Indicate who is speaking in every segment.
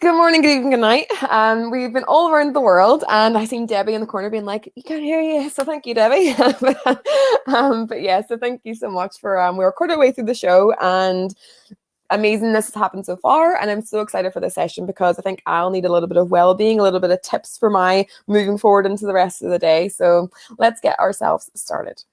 Speaker 1: Good morning, good evening, good night. We've been all around the world, and I seen Debbie in the corner being like, "You can't hear you," so thank you, Debbie. But yeah, so thank you so much for. We're a quarter way through the show, and amazing this has happened so far, and I'm so excited for this session because I think I'll need a little bit of well-being, a little bit of tips for my moving forward into the rest of the day. So let's get ourselves started.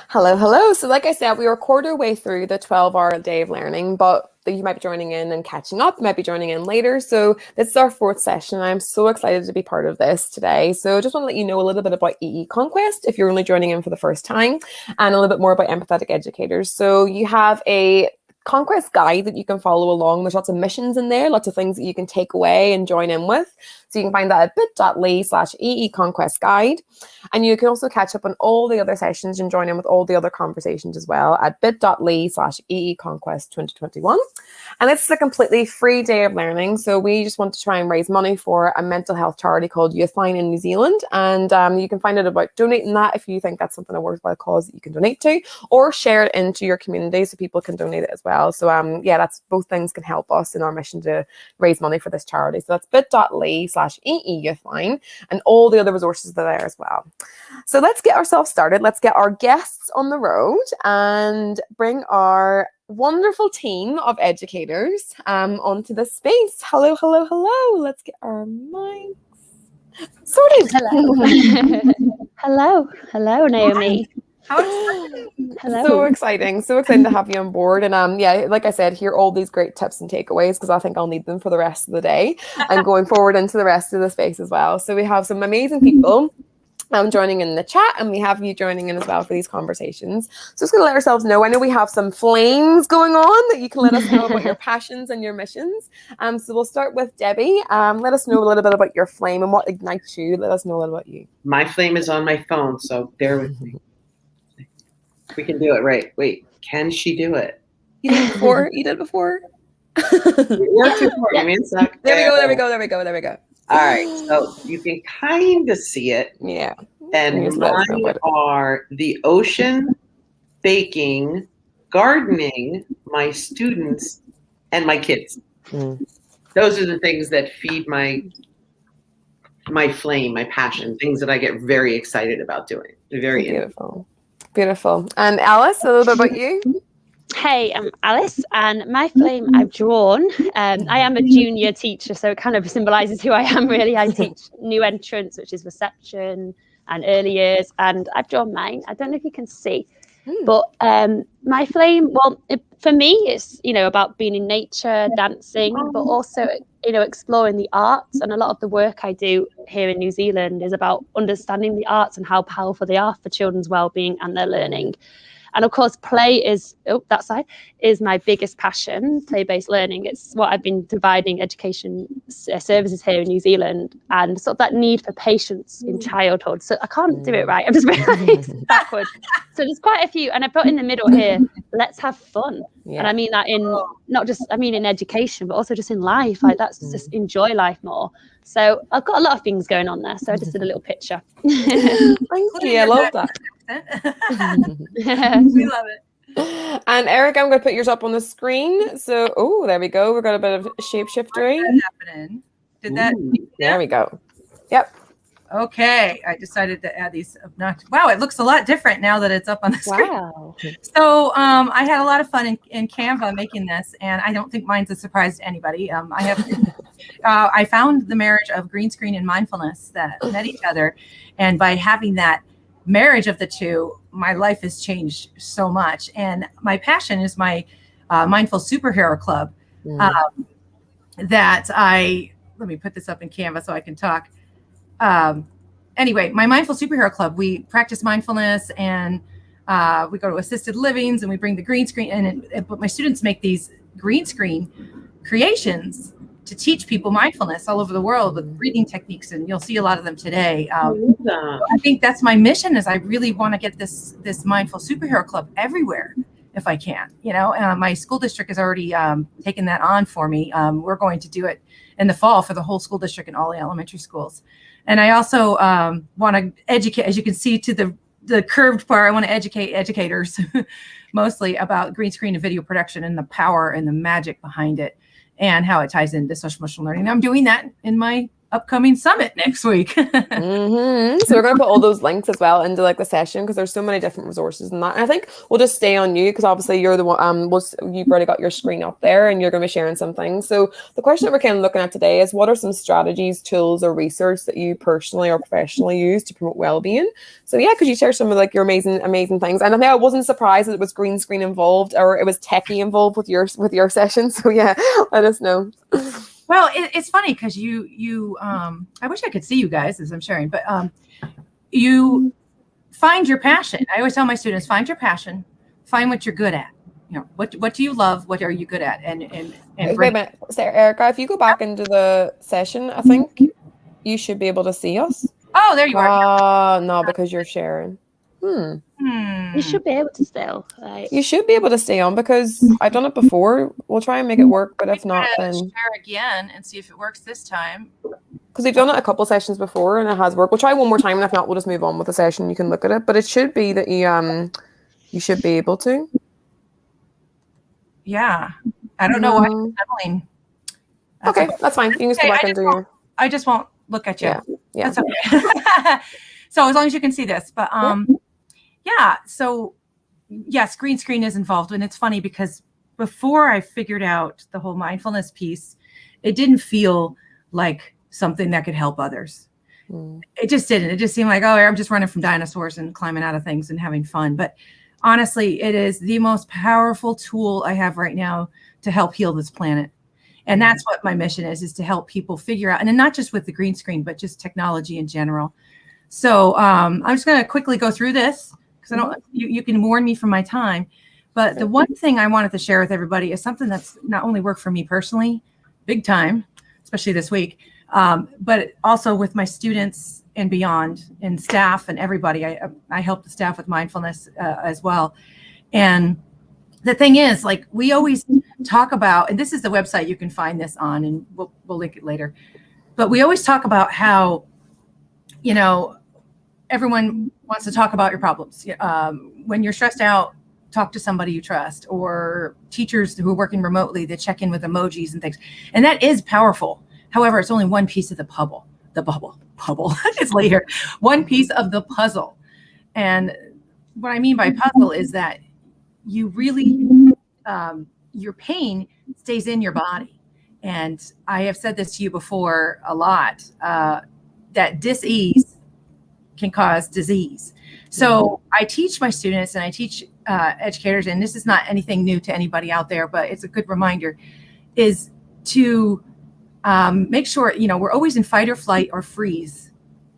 Speaker 1: Hello. So like I said, we are a quarter way through the 12-hour day of learning, but you might be joining in and catching up. You might be joining in later. So this is our fourth session. I'm so excited to be part of this today. So just want to let you know a little bit about Conquest if you're only joining in for the first time, and a little bit more about Empathetic Educators. So you have a Conquest guide that you can follow along. There's lots of missions in there, lots of things that you can take away and join in with. So you can find that at bit.ly/EE Conquest guide. And you can also catch up on all the other sessions and join in with all the other conversations as well at bit.ly/EE Conquest 2021. And this is a completely free day of learning. So we just want to try and raise money for a mental health charity called Youthline in New Zealand. And you can find out about donating that if you think that's something a worthwhile cause that you can donate to, or share it into your community so people can donate it as well. So yeah, that's both things can help us in our mission to raise money for this charity. So that's bit.ly/EE Youthline, and all the other resources are there as well. So let's get ourselves started. Let's get our guests on the road and bring our wonderful team of educators onto this space. Hello. Let's get our mics sorted.
Speaker 2: Hello, Naomi.
Speaker 1: So exciting to have you on board. And yeah, like I said, hear all these great tips and takeaways, because I think I'll need them for the rest of the day and going forward into the rest of the space as well. So we have some amazing people joining in the chat, and we have you joining in as well for these conversations. So just going to let ourselves know, I know we have some flames going on that you can let us know about your passions and your missions. So we'll start with Debbie. Let us know a little bit about your flame and what ignites you. Let us know a little about you.
Speaker 3: My flame is on my phone, so bear with me. We can do it, right? Wait, can she do it?
Speaker 1: You did it before? It
Speaker 3: worked before. Give me a sec.
Speaker 1: There we go.
Speaker 3: All right, so you can kind of see it.
Speaker 1: Yeah.
Speaker 3: And mine are the ocean, baking, gardening, my students, and my kids. Those are the things that feed my flame, my passion, things that I get very excited about doing. They're very
Speaker 1: beautiful. And Alice, a little bit about you.
Speaker 2: Hey, I'm Alice, and my flame I've drawn. I am a junior teacher, so it kind of symbolizes who I am, really. I teach new entrants, which is reception and early years, and I've drawn mine. I don't know if you can see, but my flame, for me, it's, about being in nature, dancing, but also, exploring the arts. And a lot of the work I do here in New Zealand is about understanding the arts and how powerful they are for children's well-being and their learning. And of course, play is my biggest passion, play-based learning. It's what I've been providing education services here in New Zealand, and sort of that need for patience in childhood. So I can't do it right. I'm just realized backwards. So there's quite a few, and I put in the middle here, let's have fun. Yeah. And I mean that in in education, but also just in life. Like, that's just enjoy life more. So I've got a lot of things going on there. So I just did a little picture.
Speaker 1: Thank you. I love that.
Speaker 4: We love it.
Speaker 1: And Eric, I'm going to put yours up on the screen. So, there we go. We've got a bit of shapeshiftery
Speaker 4: happening.
Speaker 1: There we go. Yep.
Speaker 4: Okay, I decided to add these obnoxious. Wow, it looks a lot different now that it's up on the screen.
Speaker 2: Wow.
Speaker 4: So I had a lot of fun in Canva making this, and I don't think mine's a surprise to anybody. I found the marriage of green screen and mindfulness that met each other, and by having that marriage of the two, my life has changed so much. And my passion is my mindful superhero club. Let me put this up in Canva so I can talk. Anyway, my mindful superhero club, we practice mindfulness, and we go to assisted livings, and we bring the green screen, but my students make these green screen creations to teach people mindfulness all over the world with breathing techniques, and you'll see a lot of them today. I think that's my mission, is I really want to get this mindful superhero club everywhere if I can. My school district has already taken that on for me. We're going to do it in the fall for the whole school district and all the elementary schools. And I also want to educate, as you can see to the curved part, I want to educate educators mostly about green screen and video production and the power and the magic behind it and how it ties into social emotional learning. And I'm doing that in my upcoming summit next week.
Speaker 1: So we're going to put all those links as well into the session, because there's so many different resources in that. And I think we'll just stay on you, because obviously you're the one, you've already got your screen up there and you're going to be sharing some things. So the question that we're kind of looking at today is, what are some strategies, tools, or research that you personally or professionally use to promote well-being? So yeah, could you share some of your amazing things? And I think I wasn't surprised that it was green screen involved, or it was techie involved with your session. So yeah, let us know.
Speaker 4: Well, it's funny because you I wish I could see you guys as I'm sharing, but you find your passion. I always tell my students, find your passion, find what you're good at. What do you love? What are you good at? And
Speaker 1: wait a minute, Sarah, Erica, if you go back into the session, I think you should be able to see us.
Speaker 4: Oh, there you are.
Speaker 1: No, because you're sharing.
Speaker 2: You should be able to still.
Speaker 1: You should be able to stay on, because I've done it before. We'll try and make it work, but if not, then
Speaker 4: share again and see if it works this time.
Speaker 1: Because we've done it a couple sessions before and it has worked. We'll try one more time, and if not, we'll just move on with the session. You can look at it, but it should be that you should be able to.
Speaker 4: Yeah, I don't know why I'm settling.
Speaker 1: Okay, that's fine. You can just go back and do your.
Speaker 4: I just won't look at you.
Speaker 1: Yeah.
Speaker 4: That's okay. So as long as you can see this, but yeah. So yes, green screen is involved, and it's funny because before I figured out the whole mindfulness piece, it didn't feel like something that could help others. It just didn't. It just seemed like, oh, I'm just running from dinosaurs and climbing out of things and having fun. But honestly, it is the most powerful tool I have right now to help heal this planet. And that's what my mission is to help people figure out, and not just with the green screen, but just technology in general. So I'm just going to quickly go through this, because I don't. You can warn me from my time. But the one thing I wanted to share with everybody is something that's not only worked for me personally, big time, especially this week, but also with my students and beyond, and staff and everybody. I help the staff with mindfulness as well. And the thing is, we always talk about, and this is the website you can find this on, and we'll link it later. But we always talk about how, everyone wants to talk about your problems. When you're stressed out, talk to somebody you trust, or teachers who are working remotely that check in with emojis and things. And that is powerful. However, it's only one piece of the bubble. It's later. One piece of the puzzle. And what I mean by puzzle is that you really, your pain stays in your body. And I have said this to you before a lot, that dis-ease can cause disease. So I teach my students, and I teach educators, and this is not anything new to anybody out there, but it's a good reminder, is to make sure, we're always in fight or flight or freeze.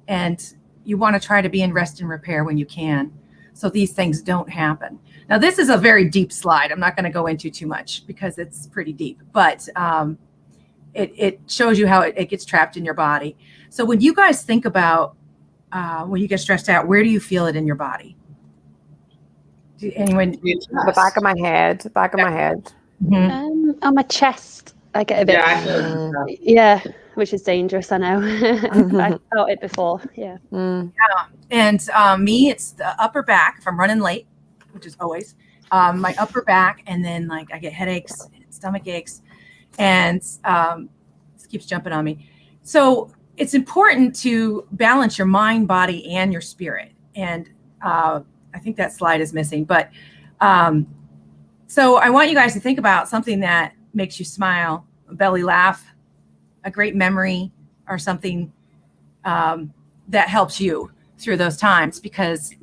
Speaker 4: And you want to try to be in rest and repair when you can, so these things don't happen. Now, this is a very deep slide. I'm not going to go into too much because it's pretty deep, but it shows you how it gets trapped in your body. So when you guys think about when you get stressed out, where do you feel it in your body? Anyone?
Speaker 1: The back of my head.
Speaker 2: On my chest, I get a bit. Yeah, which is dangerous. I know. I felt it before. Yeah.
Speaker 4: And me, it's the upper back. If I'm running late, which is always, my upper back, and then I get headaches, stomach aches, and this keeps jumping on me. So it's important to balance your mind, body, and your spirit. And I think that slide is missing, but so I want you guys to think about something that makes you smile, a belly laugh, a great memory, or something that helps you through those times. Because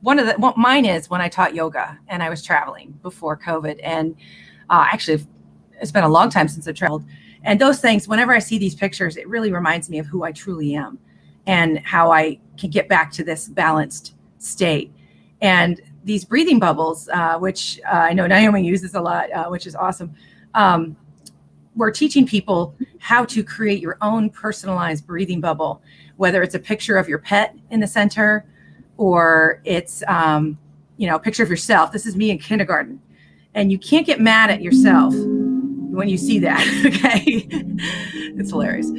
Speaker 4: mine is when I taught yoga and I was traveling before COVID, and actually it's been a long time since I've traveled. And those things, whenever I see these pictures, it really reminds me of who I truly am and how I can get back to this balanced state. And these breathing bubbles, which I know Naomi uses a lot, which is awesome. we're teaching people how to create your own personalized breathing bubble, whether it's a picture of your pet in the center or it's, a picture of yourself. This is me in kindergarten. And you can't get mad at yourself when you see that, okay? It's hilarious.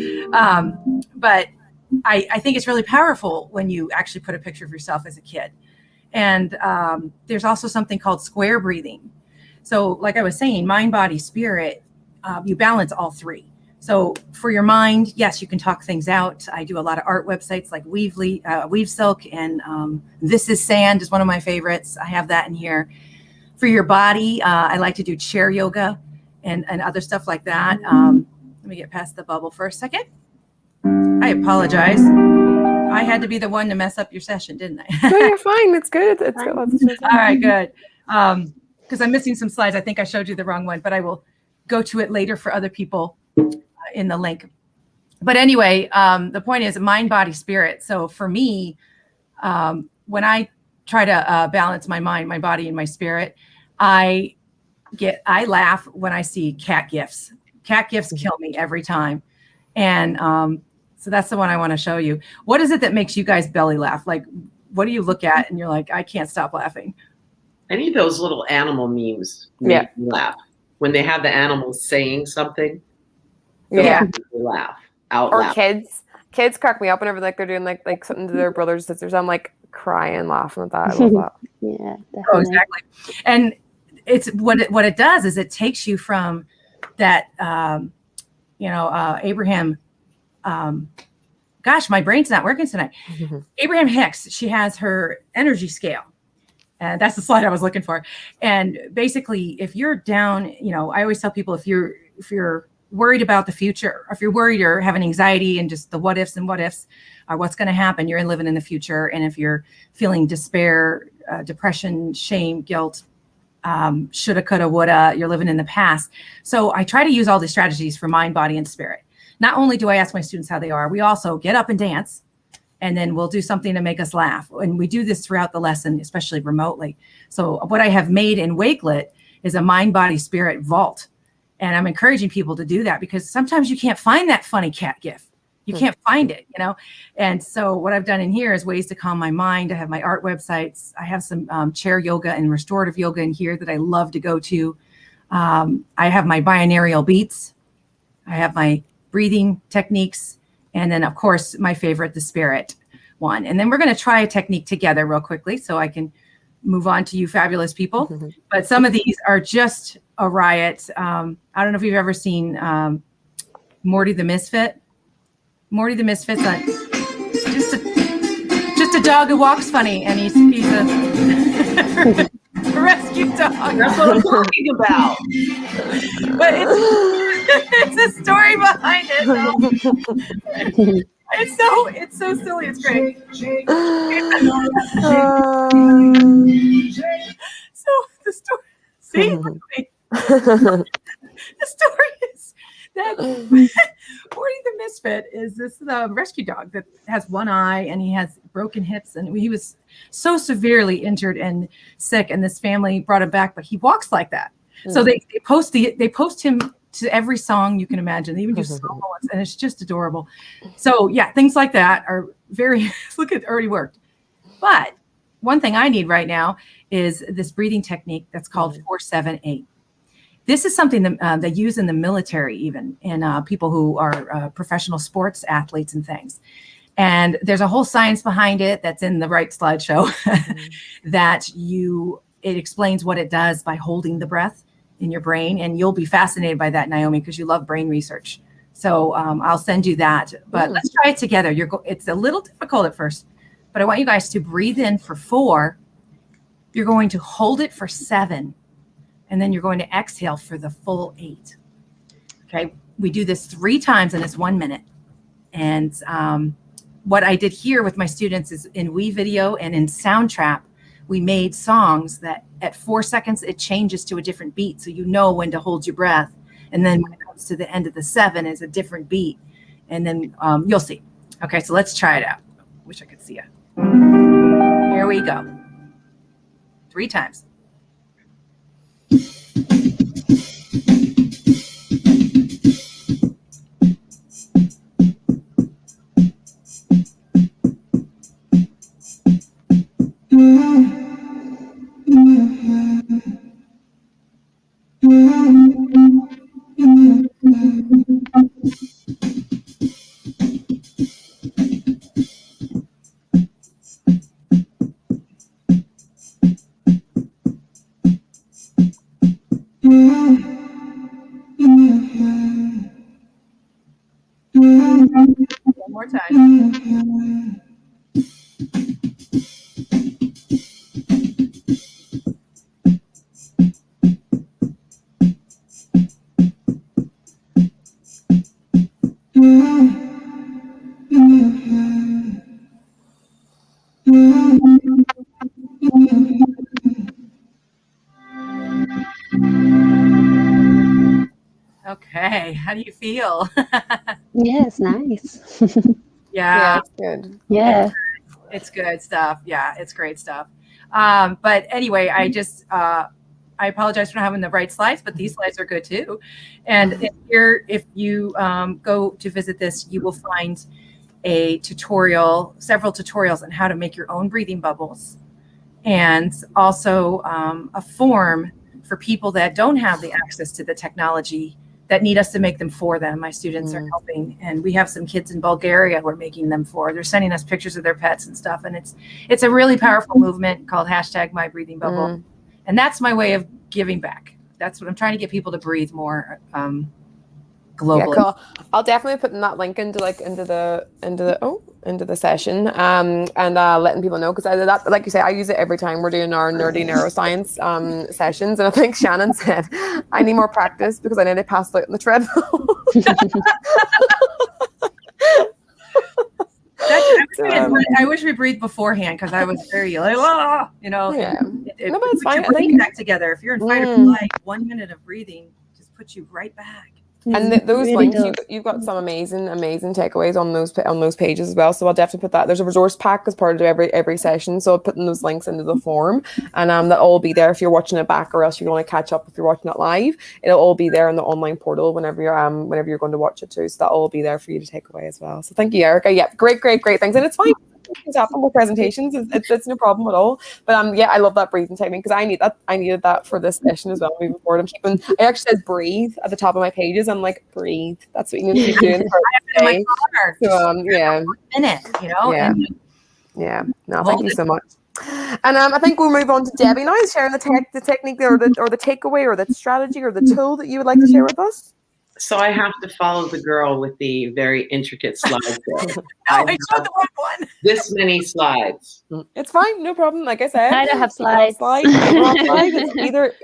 Speaker 4: But I think it's really powerful when you actually put a picture of yourself as a kid. And there's also something called square breathing. So like I was saying, mind, body, spirit, you balance all three. So for your mind, yes, you can talk things out. I do a lot of art websites like Weave Silk, and This Is Sand is one of my favorites. I have that in here. For your body, I like to do chair yoga and other stuff like that. Let me get past the bubble for a second. I apologize. I had to be the one to mess up your session, didn't I?
Speaker 1: No, you're fine. It's good. It's good.
Speaker 4: All right, good. Because I'm missing some slides. I think I showed you the wrong one, but I will go to it later for other people in the link. But anyway, the point is mind, body, spirit. So for me, when I try to balance my mind, my body, and my spirit, I laugh when I see cat gifs. Cat gifs kill me every time. And so that's the one I want to show you. What is it that makes you guys belly laugh? Like, what do you look at and you're like, I can't stop laughing?
Speaker 3: Any of those little animal memes make me laugh. When they have the animals saying something, laugh out
Speaker 1: or
Speaker 3: loud.
Speaker 1: Kids crack me up whenever like they're doing like something to their brothers and sisters. I'm like crying, laughing at that. I love that.
Speaker 2: Yeah, definitely.
Speaker 4: Oh, exactly. And it's what it does is it takes you from that, Abraham. Gosh, my brain's not working tonight. Abraham Hicks. She has her energy scale. And that's the slide I was looking for. And basically, if you're down, I always tell people if you're worried about the future, or if you're worried or having anxiety and just the what ifs are what's going to happen, you're living in the future. And if you're feeling despair, depression, shame, guilt, shoulda, coulda, woulda, you're living in the past. So I try to use all these strategies for mind, body, and spirit. Not only do I ask my students how they are, we also get up and dance. And then we'll do something to make us laugh. And we do this throughout the lesson, especially remotely. So what I have made in Wakelet is a mind, body, spirit vault. And I'm encouraging people to do that because sometimes you can't find that funny cat gif. You can't find it, And so what I've done in here is ways to calm my mind. I have my art websites. I have some chair yoga and restorative yoga in here that I love to go to. I have my binaural beats. I have my breathing techniques. And then, of course, my favorite, the spirit one. And then we're going to try a technique together real quickly so I can move on to you fabulous people. But some of these are just a riot. I don't know if you've ever seen Morty the Misfit. Morty the Misfit's just a dog who walks funny, and he's a rescue dog.
Speaker 3: That's what I'm talking about.
Speaker 4: But it's a story behind it. It's so silly. It's great. So the story. See, the story is that Morty the Misfit is this rescue dog that has one eye and he has broken hips, and he was so severely injured and sick, and this family brought him back, but he walks like that. So they post him to every song you can imagine. They even do solo ones, and it's just adorable. So yeah, things like that are very look, it already worked. But one thing I need right now is this breathing technique that's called 4-7-8. This is something that they use in the military, even in people who are professional sports athletes and things. And there's a whole science behind it that's in the right slideshow that it explains what it does by holding the breath in your brain. And you'll be fascinated by that, Naomi, because you love brain research. So I'll send you that. But let's try it together. It's a little difficult at first, but I want you guys to breathe in for 4. You're going to hold it for 7. And then you're going to exhale for the full 8. Okay. We do this 3 times and it's 1 minute. And what I did here with my students is in WeVideo and in Soundtrap, we made songs that at 4 seconds, it changes to a different beat. So you know when to hold your breath. And then when it comes to the end of the 7 is a different beat. And then you'll see. Okay. So let's try it out. Wish I could see it. Here we go. 3 times. Okay. How do you feel?
Speaker 2: Yeah, it's nice.
Speaker 1: Yeah,
Speaker 4: Yeah,
Speaker 1: it's good.
Speaker 2: Yeah.
Speaker 4: it's good stuff. Yeah, it's great stuff. But anyway, I apologize for not having the right slides, but these slides are good too. And here, if you go to visit this, you will find a tutorial, several tutorials on how to make your own breathing bubbles, and also a form for people that don't have the access to the technology that need us to make them for them. My students are helping, and we have some kids in Bulgaria who are making them for. They're sending us pictures of their pets and stuff, and it's a really powerful movement called #MyBreathingBubble, and that's my way of giving back. That's what I'm trying to get people to breathe more globally.
Speaker 1: Yeah, cool. I'll definitely put that link into the session, and letting people know, because that, like you say, I use it every time we're doing our nerdy neuroscience sessions, and I think Shannon said I need more practice because I need to pass out in the treadmill.
Speaker 4: I wish we breathed beforehand, because I was very like, you know.
Speaker 1: Yeah.
Speaker 4: No, but
Speaker 1: it's fine.
Speaker 4: Your brain back together. If you're in fight or flight, 1 minute of breathing just puts you right back.
Speaker 1: And those really links, you've got some amazing takeaways on those pages as well. So I'll definitely put that. There's a resource pack as part of every session. So I'll put those links into the form, and that'll all be there if you're watching it back, or else you want to catch up if you're watching it live. It'll all be there in the online portal whenever you're going to watch it too. So that'll all be there for you to take away as well. So thank you, Erica. Yeah, great things, and it's fine. Things happen with presentations. It's no problem at all. But yeah, I love that breathing technique, because I needed that for this session as well. Moving forward, it actually says breathe at the top of my pages. I'm like, breathe. That's what you need to keep doing for the day. So
Speaker 4: yeah, 1 minute, you know.
Speaker 1: Yeah. No, thank you so much. And I think we'll move on to Debbie now, sharing the technique or the takeaway or the strategy or the tool that you would like to share with us.
Speaker 3: So I have to follow the girl with the very intricate slides.
Speaker 4: I showed the wrong one.
Speaker 3: This many slides.
Speaker 1: It's fine, no problem. Like I said,
Speaker 2: I don't have slides.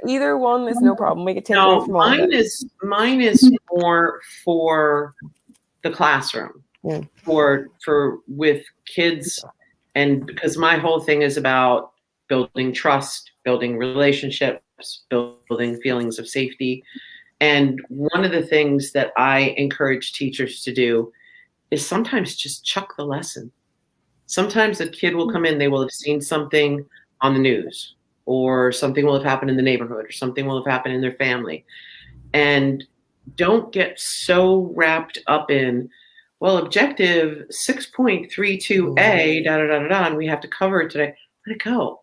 Speaker 1: Either one is no problem. We can take one from all of it.
Speaker 3: Mine is more for the classroom, for with kids, and because my whole thing is about building trust, building relationships, building feelings of safety. And one of the things that I encourage teachers to do is sometimes just chuck the lesson. Sometimes a kid will come in, they will have seen something on the news, or something will have happened in the neighborhood, or something will have happened in their family. And don't get so wrapped up in, well, objective 6.32A, and we have to cover it today. Let it go.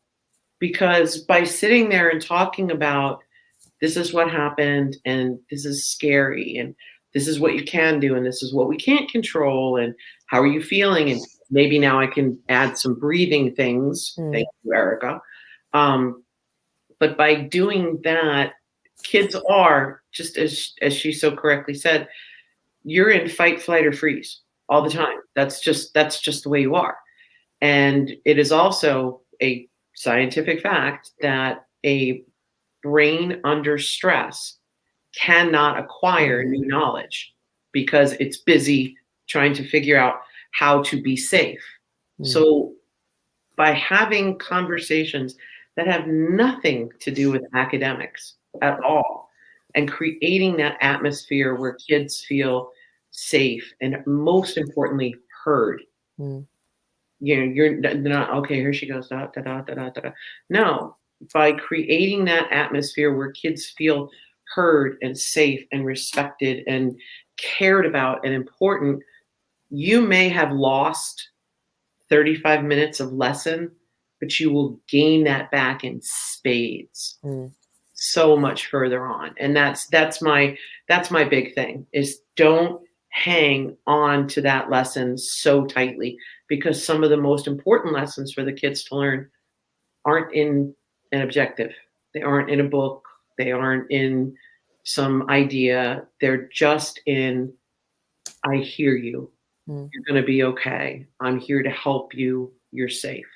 Speaker 3: Because by sitting there and talking about, this is what happened, and this is scary, and this is what you can do, and this is what we can't control, and how are you feeling? And maybe now I can add some breathing things. Thank you, Erica. But by doing that, kids are, just as she so correctly said, you're in fight, flight, or freeze all the time. That's just the way you are. And it is also a scientific fact that a brain under stress cannot acquire new knowledge, because it's busy trying to figure out how to be safe. So by having conversations that have nothing to do with academics at all, and creating that atmosphere where kids feel safe and, most importantly, heard. You know, you're not, okay, here she goes, da, da, da, da, da, da. No, by creating that atmosphere where kids feel heard and safe and respected and cared about and important, you may have lost 35 minutes of lesson, but you will gain that back in spades so much further on. And that's my big thing, is don't hang on to that lesson so tightly, because some of the most important lessons for the kids to learn aren't in an objective. They aren't in a book. They aren't in some idea. They're just in, I hear you. You're going to be okay. I'm here to help you. You're safe.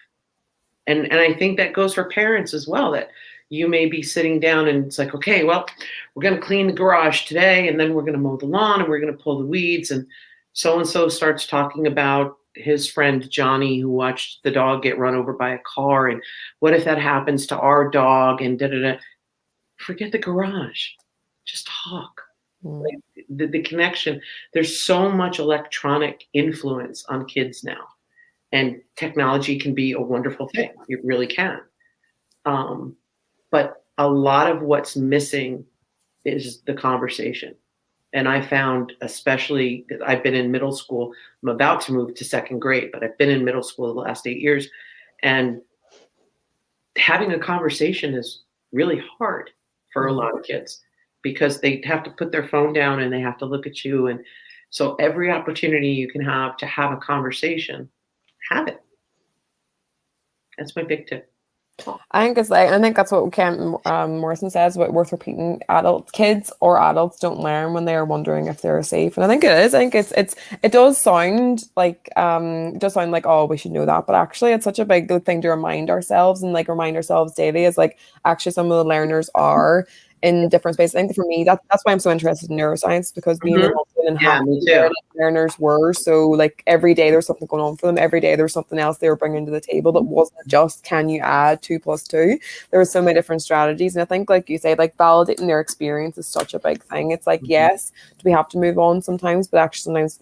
Speaker 3: And I think that goes for parents as well, that you may be sitting down and it's like, okay, well, we're going to clean the garage today, and then we're going to mow the lawn, and we're going to pull the weeds. And so starts talking about his friend Johnny, who watched the dog get run over by a car, and what if that happens to our dog, and da-da-da. Forget the garage. Just talk. Like the connection. There's so much electronic influence on kids now, and technology can be a wonderful thing. It really can. But a lot of what's missing is the conversation. And I found, especially, I've been in middle school. I'm about to move to second grade, but I've been in middle school the last 8 years. And having a conversation is really hard for a lot of kids because they have to put their phone down and they have to look at you. And so every opportunity you can have to have a conversation, have it. That's my big tip.
Speaker 1: I think that's what Ken Morrison says, but worth repeating. Kids or adults don't learn when they are wondering if they're safe, and I think it is. I think it does sound like oh, we should know that, but actually it's such a big good thing to remind ourselves daily. Is like actually some of the learners are in different spaces. I think for me that's why I'm so interested in neuroscience, because being involved in how learners were, so like every day there's something going on for them. Every day there's something else they were bringing to the table that wasn't just can you add 2 + 2. There were so many different strategies, and I think like you say, like validating their experience is such a big thing. It's like yes, we have to move on sometimes, but actually sometimes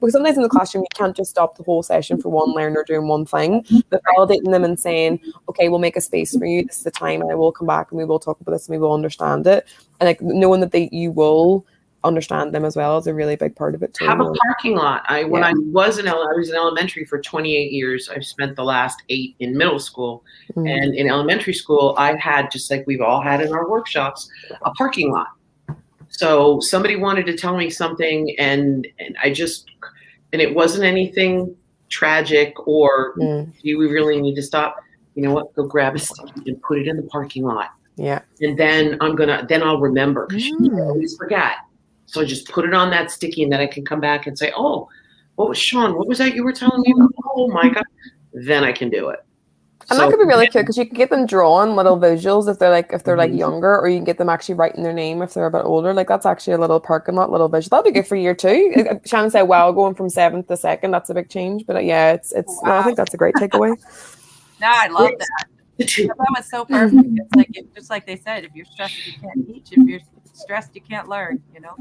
Speaker 1: sometimes in the classroom you can't just stop the whole session for one learner doing one thing, but validating them and saying, okay, we'll make a space for you, this is the time, and I will come back and we will talk about this and we will understand it, and like knowing that you will understand them as well is a really big part of it too.
Speaker 3: Have a parking lot. I was in elementary for 28 years. I've spent the last 8 in middle school. And in elementary school, I had, just like we've all had in our workshops, a parking lot. So somebody wanted to tell me something, and it wasn't anything tragic or do we really need to stop? You know what? Go grab a sticky and put it in the parking lot.
Speaker 1: Yeah.
Speaker 3: And then I'll remember, because you always forget. So I just put it on that sticky, and then I can come back and say, oh, what was that you were telling me about? Oh my God. Then I can do it.
Speaker 1: And that could be really cute, because you can get them drawing little visuals if they're like younger, or you can get them actually writing their name if they're a bit older. Like that's actually a little parking lot, little visual. That'll be good for year 2. Shannon said, wow, going from 7th to 2nd, that's a big change. But yeah, it's I think that's a great takeaway.
Speaker 4: No, I love that. That was so perfect. It's like just like they said, if you're stressed, you can't teach. If you're stressed, you can't learn. You know.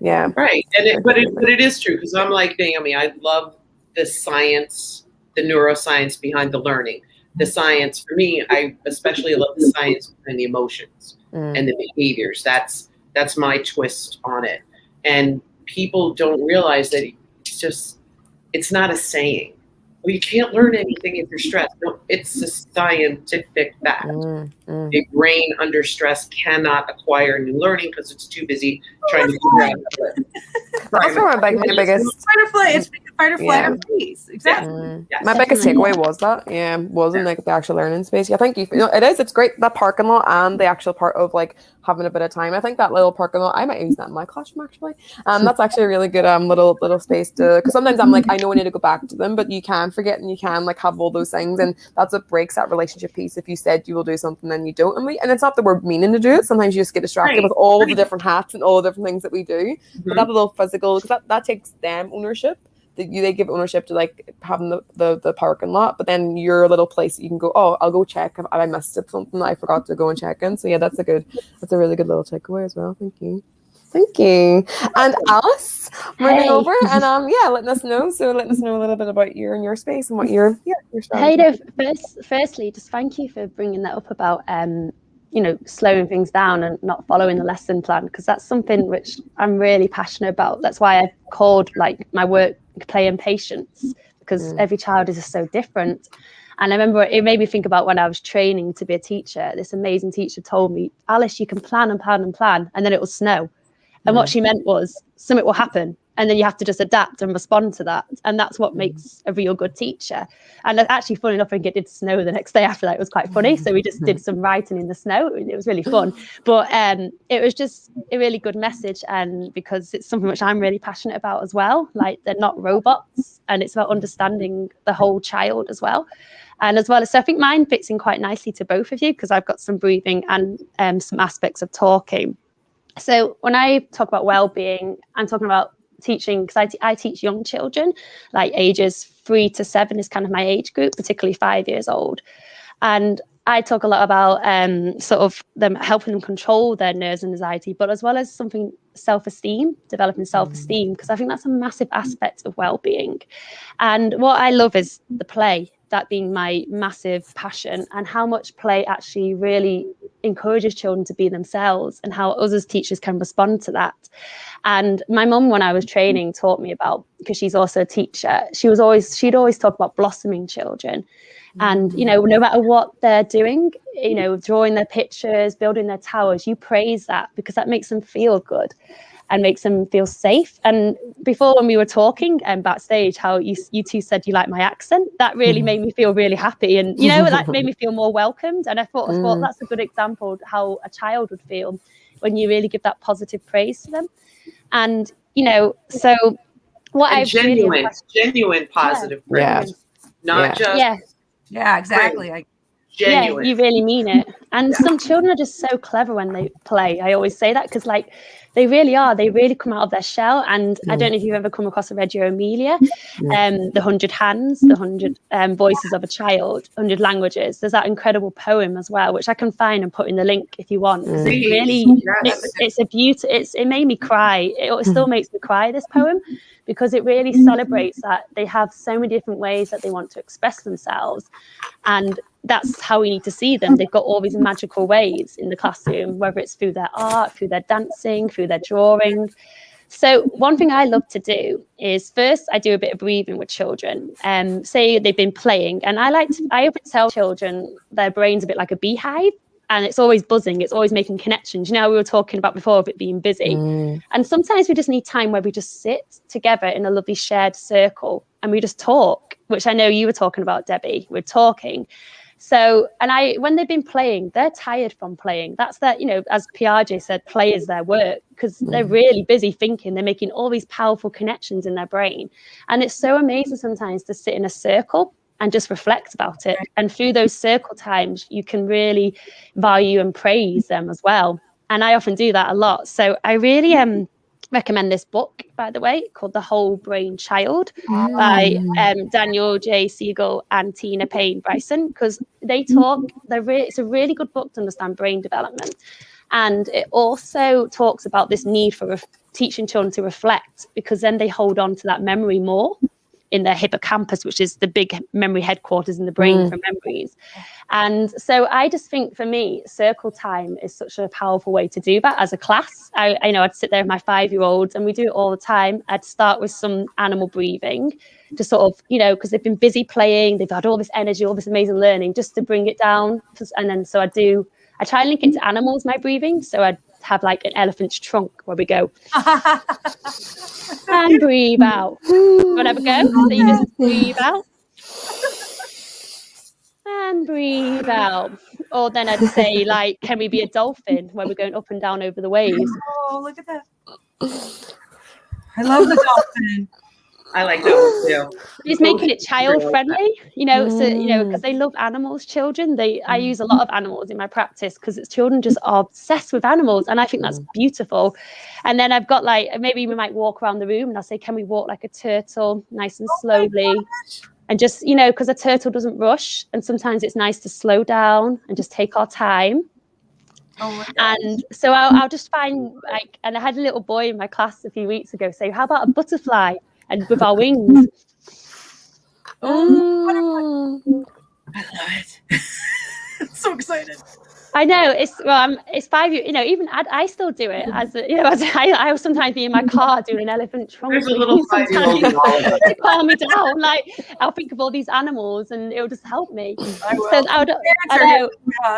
Speaker 1: Yeah.
Speaker 3: Right, but it is true, because I'm like Naomi. I love the science, the neuroscience behind the learning. The science for me, I especially love the science behind the emotions and the behaviors. That's my twist on it. And people don't realize that it's not a saying. Well, you can't learn anything if you're stressed. No, it's a scientific fact. A brain under stress cannot acquire new learning because it's too busy trying to figure out.
Speaker 1: That's one of my biggest
Speaker 4: fight or flight or freeze. Exactly.
Speaker 3: Yes.
Speaker 1: My biggest takeaway was that, wasn't like the actual learning space. I think it's great, that parking lot and the actual part of like having a bit of time. I think that little parking lot, I might use that in my classroom actually. That's actually a really good little space because sometimes I'm like, I know I need to go back to them, but you can forget and you can like have all those things, and that's what breaks that relationship piece. If you said you will do something then you don't, and it's not that we're meaning to do it. Sometimes you just get distracted with all the different hats and all the different things that we do. But that little physical, because that takes them ownership. They give ownership to like having the parking lot, but then your little place that you can go, oh, I'll go check if I missed something that I forgot to go and check in. So yeah, that's a really good little takeaway as well. Thank you. And Alice, moving over and letting us know a little bit about you and your space and what your strategy.
Speaker 2: Firstly, just thank you for bringing that up about slowing things down and not following the lesson plan, because that's something which I'm really passionate about. That's why I've called like my work Play Impatience, because every child is just so different. And I remember it made me think about when I was training to be a teacher. This amazing teacher told me, Alice, you can plan and plan and plan, and then it will snow. And what she meant was something will happen, and then you have to just adapt and respond to that. And that's what makes a real good teacher. And actually, funny enough, I think it did snow the next day after that. It was quite funny. So we just did some writing in the snow. It was really fun. But it was just a really good message. And because it's something which I'm really passionate about as well. Like, they're not robots, and it's about understanding the whole child as well. And as well as, so I think mine fits in quite nicely to both of you, because I've got some breathing and some aspects of talking. So when I talk about well-being, I'm talking about teaching, because I teach young children, like ages 3 to 7 is kind of my age group, particularly 5 years old. And I talk a lot about sort of them helping them control their nerves and anxiety, but as well as something self-esteem, developing self-esteem, because I think that's a massive aspect of well-being. And what I love is the play, that being my massive passion, and how much play actually really encourages children to be themselves, and how us as teachers can respond to that. And my mum, when I was training, taught me about, because she's also a teacher, she'd always talk about blossoming children. And, you know, no matter what they're doing, you know, drawing their pictures, building their towers, you praise that, because that makes them feel good and makes them feel safe. And before, when we were talking backstage, how you two said you like my accent, that really made me feel really happy. And, you know, that made me feel more welcomed. And I thought that's a good example of how a child would feel when you really give that positive praise to them. And, you know, so what I've
Speaker 3: genuine positive praise, not just.
Speaker 4: Yeah, exactly.
Speaker 3: Genuine.
Speaker 2: Yeah, you really mean it. And some children are just so clever when they play. I always say that, because like they really are. They really come out of their shell. And I don't know if you've ever come across a Reggio Emilia, the 100 Hands, the 100 Voices of a Child, 100 Languages. There's that incredible poem as well, which I can find and put in the link if you want. It really, it's a beauty. It made me cry. It still makes me cry, this poem, because it really celebrates that they have so many different ways that they want to express themselves. And that's how we need to see them. They've got all these magical ways in the classroom, whether it's through their art, through their dancing, through their drawing. So one thing I love to do is, first I do a bit of breathing with children. Say they've been playing, and I often tell children their brain's a bit like a beehive, and it's always buzzing, it's always making connections. You know, we were talking about before of it being busy. And sometimes we just need time where we just sit together in a lovely shared circle and we just talk, which I know you were talking about, Debbie. We're talking. So, and when they've been playing, they're tired from playing. That's that, you know, as Piaget said, play is their work, because they're really busy thinking. They're making all these powerful connections in their brain. And it's so amazing sometimes to sit in a circle and just reflect about it. And through those circle times, you can really value and praise them as well. And I often do that a lot. So I really recommend this book, by the way, called The Whole Brain Child by Daniel J. Siegel and Tina Payne Bryson, because they talk, it's a really good book to understand brain development. And it also talks about this need for teaching children to reflect, because then they hold on to that memory more in their hippocampus, which is the big memory headquarters in the brain for memories. And so I just think, for me, circle time is such a powerful way to do that as a class. I know I'd sit there with my 5-year-olds, and we do it all the time. I'd start with some animal breathing to sort of, you know, because they've been busy playing, they've had all this energy, all this amazing learning, just to bring it down. And then so I try and link it to animals, my breathing. So I'd have like an elephant's trunk where we go and breathe out. Whatever go. So you just breathe out and breathe out. Or then I'd say, like, can we be a dolphin, where we're going up and down over the waves?
Speaker 4: Oh, look at that. I love the dolphin.
Speaker 3: I like that one too.
Speaker 2: Just making it child friendly, you know, so, you know, because they love animals, children. I use a lot of animals in my practice, because it's children just are obsessed with animals. And I think that's beautiful. And then I've got, like, maybe we might walk around the room, and I'll say, can we walk like a turtle, nice and slowly? And just, you know, because a turtle doesn't rush. And sometimes it's nice to slow down and just take our time. And so I'll just find, like, and I had a little boy in my class a few weeks ago say, how about a butterfly? And with our wings.
Speaker 4: I love it. I'm so excited.
Speaker 2: I know, it's 5 years, you know, even I still do it as a, you know, I will sometimes be in my car doing an elephant trunk.
Speaker 3: There's a little 5-year-old in all of us.
Speaker 2: To calm me down. Like, I'll think of all these animals and it'll just help me. I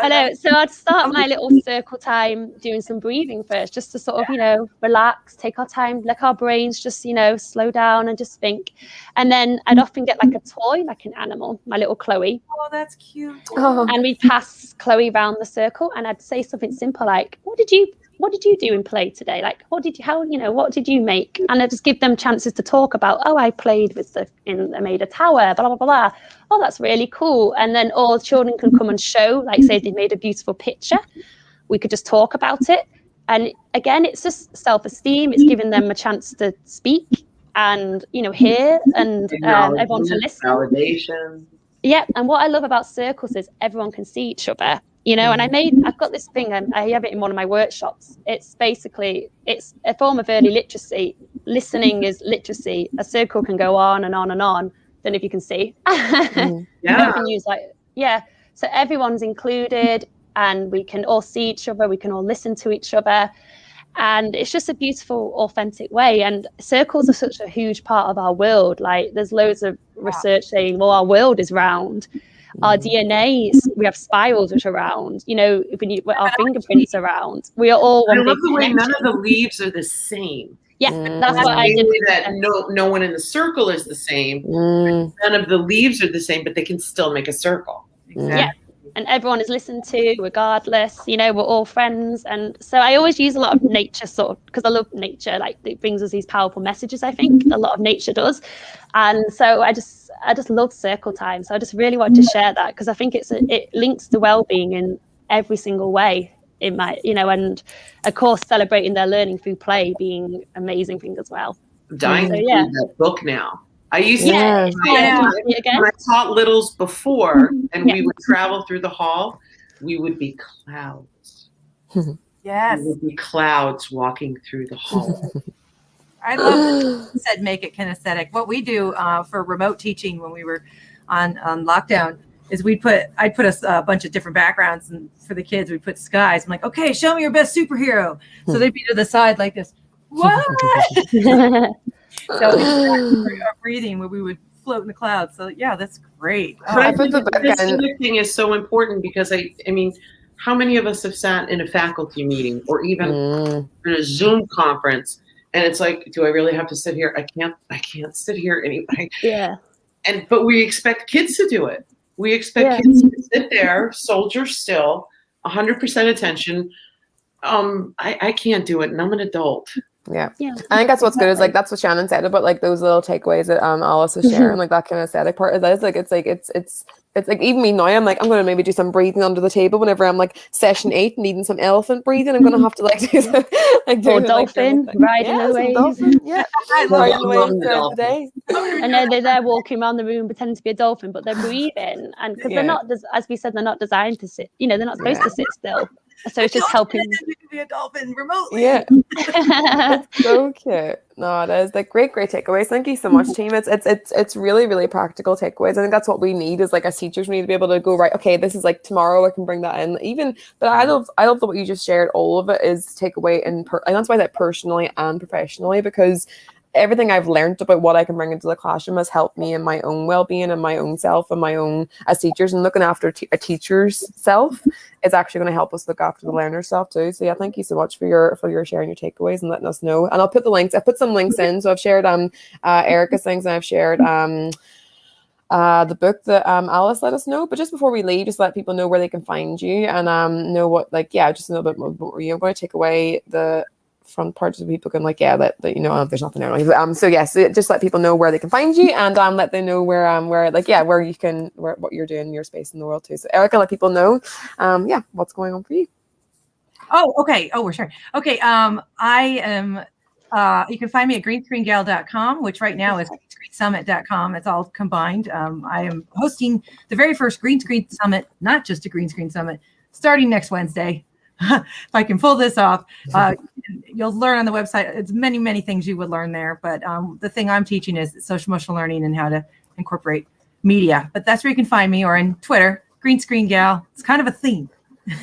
Speaker 2: know. So I'd start my little circle time doing some breathing first, just to sort of, you know, relax, take our time, let our brains just, you know, slow down and just think. And then I'd often get like a toy, like an animal, my little Chloe.
Speaker 4: Oh, that's cute.
Speaker 2: And we'd pass Chloe around the circle, and I'd say something simple like, what did you do in play today? Like, what did you make? And I just give them chances to talk about, oh, I played with I made a tower, blah, blah, blah, blah. Oh, that's really cool. And then all children can come and show, like, say they made a beautiful picture, we could just talk about it. And again, it's just self-esteem. It's giving them a chance to speak and, you know, hear, and everyone to listen.
Speaker 3: Validation.
Speaker 2: Yeah, and what I love about circles is everyone can see each other, you know. And I've got this thing, and I have it in one of my workshops. It's a form of early literacy. Listening is literacy. A circle can go on and on and on. Don't know if you can see.
Speaker 3: Yeah.
Speaker 2: You can use so everyone's included, and we can all see each other. We can all listen to each other. And it's just a beautiful, authentic way. And circles are such a huge part of our world. Like, there's loads of research saying, well, our world is round. Our DNA, we have spirals which are round. You know, our fingerprints are round. We are all one
Speaker 3: I love
Speaker 2: big
Speaker 3: the way
Speaker 2: connection.
Speaker 3: none of the leaves are the same.
Speaker 2: Yeah, that's what I did.
Speaker 3: That no one in the circle is the same. None of the leaves are the same, but they can still make a circle.
Speaker 4: Exactly.
Speaker 2: Yeah. And everyone is listened to regardless, you know, we're all friends. And so I always use a lot of nature because I love nature. Like, it brings us these powerful messages, I think a lot of nature does. And so I just love circle time. So I just really want to share that, because I think it links to well-being in every single way in my, you know, and of course celebrating their learning through play being amazing thing as well.
Speaker 3: I'm dying to read that book now. I used to when I taught littles before, and we would travel through the hall, we would be clouds.
Speaker 4: Yes.
Speaker 3: We would be clouds walking through the hall.
Speaker 4: I love that you said make it kinesthetic. What we do for remote teaching when we were on lockdown is I'd put a bunch of different backgrounds, and for the kids we'd put skies. I'm like, okay, show me your best superhero. So they'd be to the side like this. What? So our breathing where we would float in the clouds. So yeah, that's great.
Speaker 3: But I think this other thing is so important, because I mean, how many of us have sat in a faculty meeting or even in a Zoom conference, and it's like, do I really have to sit here? I can't sit here anyway.
Speaker 2: Yeah.
Speaker 3: But we expect kids to do it. We expect kids to sit there, soldier still, 100% attention. I can't do it, and I'm an adult.
Speaker 1: Yeah. I think that's what's good, is like that's what Shannon said about like those little takeaways that Alice was sharing, like that kind of aesthetic part of that is like it's like even me now, I'm like, I'm gonna maybe do some breathing under the table whenever I'm like session 8 needing some elephant breathing. I'm gonna have to like do some, like
Speaker 2: or dolphin riding the waves.
Speaker 1: Dolphin, I love the waves.
Speaker 2: And then they're there walking around the room pretending to be a dolphin, but they're breathing, and because they're not, as we said, they're not designed to sit. You know, they're not supposed to sit still. So it's just helping.
Speaker 4: You can be a dolphin remotely.
Speaker 1: Yeah. It's so cute. No, it is like great takeaways. Thank you so much, team. It's really, really practical takeaways. I think that's what we need, is like as teachers, we need to be able to go, right, okay, this is like tomorrow I can bring that in. But I love what you just shared. All of it is takeaway, and that's why I said personally and professionally, because everything I've learned about what I can bring into the classroom has helped me in my own well-being and my own self and my own as teachers, and looking after a teacher's self is actually going to help us look after the learner's self too. So yeah, thank you so much for your sharing your takeaways and letting us know. And I'll put the links. I put some links in. So I've shared Erica's things, and I've shared the book that Alice let us know. But just before we leave, just let people know where they can find you, and know what, like, just a little bit more. I'm going to take away the front parts so people can that you know, there's nothing there. So just let people know where they can find you, and let them know where you can, what you're doing in your space in the world too. So Erica, let people know what's going on for you.
Speaker 4: Oh, okay. Oh, we're sharing. Okay. I am you can find me at greenscreengal.com, which right now is greenscreensummit.com. It's all combined. I am hosting the very first Green Screen Summit, not just a Green Screen Summit, starting next Wednesday. If I can pull this off, you'll learn on the website. It's many, many things you would learn there. But the thing I'm teaching is social emotional learning and how to incorporate media. But that's where you can find me, or in Twitter, Green Screen Gal. It's kind of a theme.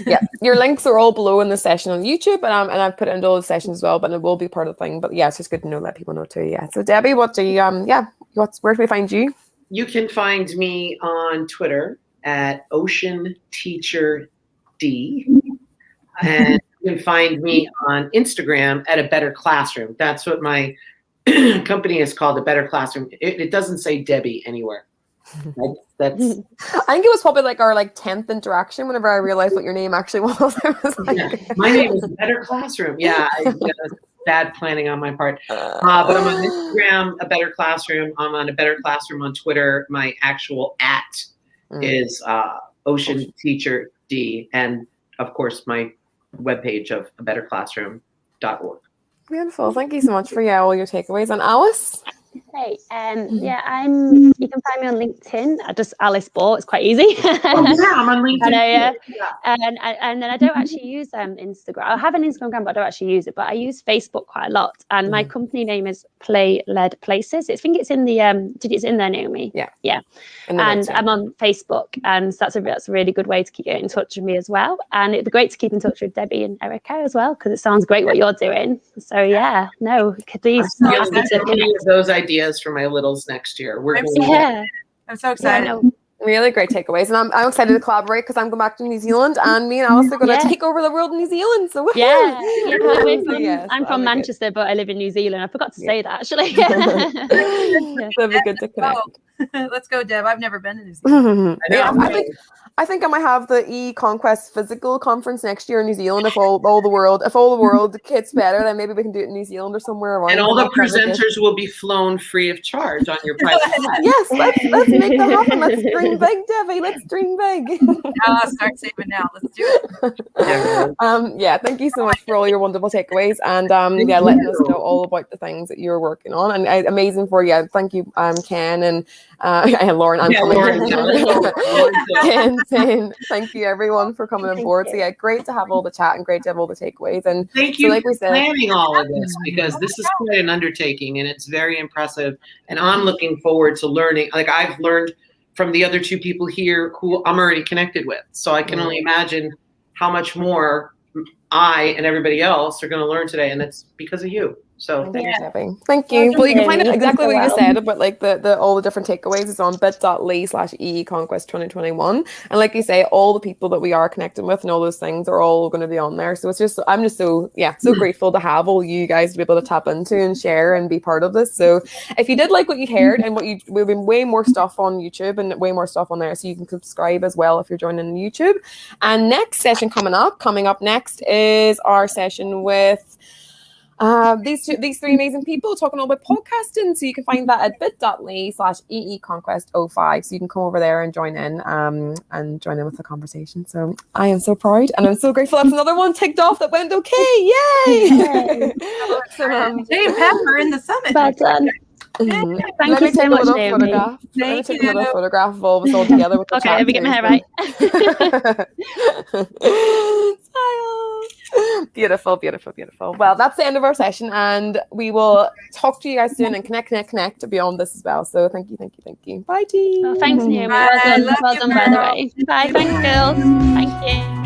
Speaker 1: Yeah, your links are all below in the session on YouTube, and I've put it into all the sessions as well. But it will be part of the thing. But yeah, it's just good to know, let people know too. Yeah. So Debbie, what do you where can we find you?
Speaker 3: You can find me on Twitter at Ocean Teacher D. And you can find me on Instagram at A Better Classroom. That's what my company is called, A Better Classroom. It doesn't say Debbie anywhere. That's.
Speaker 1: I think it was probably like our 10th interaction whenever I realized what your name actually was. I was like,
Speaker 3: my name is A Better Classroom. Yeah, bad planning on my part. But I'm on Instagram, A Better Classroom. I'm on A Better Classroom on Twitter. My actual @ is Ocean Teacher D, and of course my webpage of abetterclassroom.org.
Speaker 1: Beautiful. Thank you so much for all your takeaways. And Alice?
Speaker 2: Hey, yeah, you can find me on LinkedIn. Just Alice Ball. It's quite easy.
Speaker 3: Yeah, I'm on LinkedIn.
Speaker 2: And then I don't actually use Instagram. I have an Instagram, but I don't actually use it. But I use Facebook quite a lot. And my company name is Play Led Places. I think it's in the it's in there, Naomi.
Speaker 1: Yeah.
Speaker 2: And I'm on Facebook, and so that's a really good way to keep getting in touch with me as well. And it'd be great to keep in touch with Debbie and Erica as well, because it sounds great what you're doing. So yeah, no, please.
Speaker 3: Those ideas for my littles next year.
Speaker 4: I'm so excited.
Speaker 1: Really great takeaways, and I'm excited to collaborate because I'm going back to New Zealand, and me and Alice are going to take over the world in New Zealand. So
Speaker 2: I'm from Manchester, but I live in New Zealand. I forgot to say that actually.
Speaker 1: That'd be good to connect.
Speaker 4: Let's go, Deb. I've never been to New Zealand.
Speaker 1: I think I might have the Conquest physical conference next year in New Zealand. If all the world gets better, then maybe we can do it in New Zealand or somewhere around.
Speaker 3: And all the presenters will be flown free of charge on your private jet.
Speaker 1: Yes, let's make that happen. Let's dream big, Debbie. Let's dream big.
Speaker 4: Start saving now. Let's do it.
Speaker 1: Thank you so much for all your wonderful takeaways, and letting us know all about the things that you're working on. And amazing for you. Thank you, Ken and Lauren. Ken, thank you everyone for coming on board. So great to have all the chat and great to have all the takeaways. And
Speaker 3: thank you for planning all of this, because this is quite an undertaking and it's very impressive. And I'm looking forward to learning. Like, I've learned from the other two people here who I'm already connected with. So I can only imagine how much more I and everybody else are going to learn today. And it's because of you. So
Speaker 1: thank you. Well, you can find it exactly what you said about like the all the different takeaways is on bit.ly/Conquest 2021. And like you say, all the people that we are connecting with and all those things are all going to be on there. So I'm just so grateful to have all you guys to be able to tap into and share and be part of this. So if you did like what you heard, and we've been way more stuff on YouTube and way more stuff on there, so you can subscribe as well if you're joining YouTube. And next session coming up next is our session with these three amazing people talking all about podcasting. So you can find that at bit.ly/EEConquest05. So you can come over there and join in with the conversation. So I am so proud and I'm so grateful. That's another one ticked off that went okay. Yay!
Speaker 4: Dave Pepper in the summit.
Speaker 2: Well done. Thank you so much, Naomi.
Speaker 1: Thank you. Take a photograph of all of us all together with the
Speaker 2: okay, let me get my hair right.
Speaker 1: Beautiful, beautiful, beautiful. Well, that's the end of our session, and we will talk to you guys soon and connect beyond this as well. So thank you. Bye, team.
Speaker 2: Thanks, Naomi. Well done, by the way. Bye, thanks, girls. Thank you.